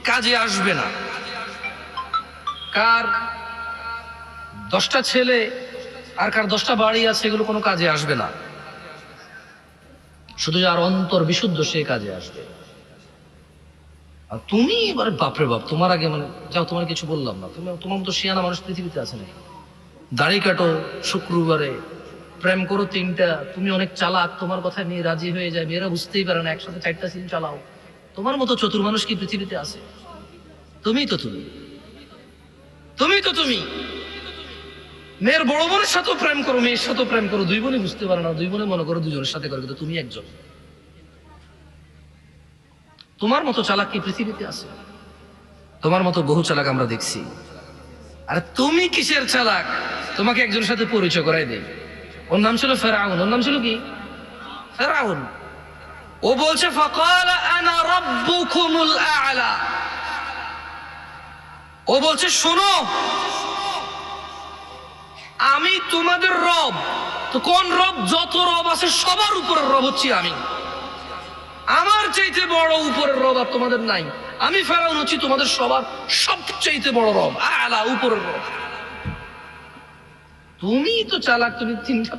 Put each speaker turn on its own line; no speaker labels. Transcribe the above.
কাজে আসবে না। কার 10টা ছেলে আর কার 10টা বাড়ি আছে, এগুলো কোনো কাজে আসবে না। শুধু যার অন্তর বিশুদ্ধ সে কাজে আসবে। আর তুমি এবারে বাপরে বাপ, তোমার আগে মানে যাও, তোমার কিছু বললাম না, তুমি তোমার মতো শিয়ানা মানুষ পৃথিবীতে আছে না। দাড়ি কাটো শুক্রবারে, প্রেম করো 3টা, তুমি অনেক চালাক, তোমার কথা নিয়ে রাজি হয়ে যায়, মেয়েরা বুঝতেই পারে না, একসাথে 4টা সিম চালাও। তোমার মতো চতুর মানুষ কি পৃথিবীতে আছে? তুমি তো তুমি, তুমি তো তুমি। মেয়ের বড় বোনের সাথেও প্রেম করো, মেয়ের সাথেও প্রেম করো, 2 বোনই বুঝতে পারে না, 2 বোনে মনে করো 2জনের সাথে করে, কিন্তু তুমি একজন। তোমার মতো চালাক কি পৃথিবীতে আছে? তোমার মতো বহু চালাক আমরা দেখছি। আরে তুমি কিসের চালাক? তোমাকে একজনের সাথে পরিচয় করাই দেই। ওর নাম ছিল ফেরাউন। ওর নাম ছিল কি? ফেরাউন। ও বলছে ফাকালা আনা রাব্বুকুমুল আ'লা। ও বলছে শোনো, আমি তোমাদের রব। তো কোন রব? যত রব আছে সবার উপরের রব হচ্ছি আমি। আমার চাইতে বড় উপরের রব আর তোমাদের নাই। আমি ফেরাউন হচ্ছি তোমাদের সবার সবচাইতে বড় রব, আ'লা, উপরের রব। তুমি তো চালাক, তুমি 3টা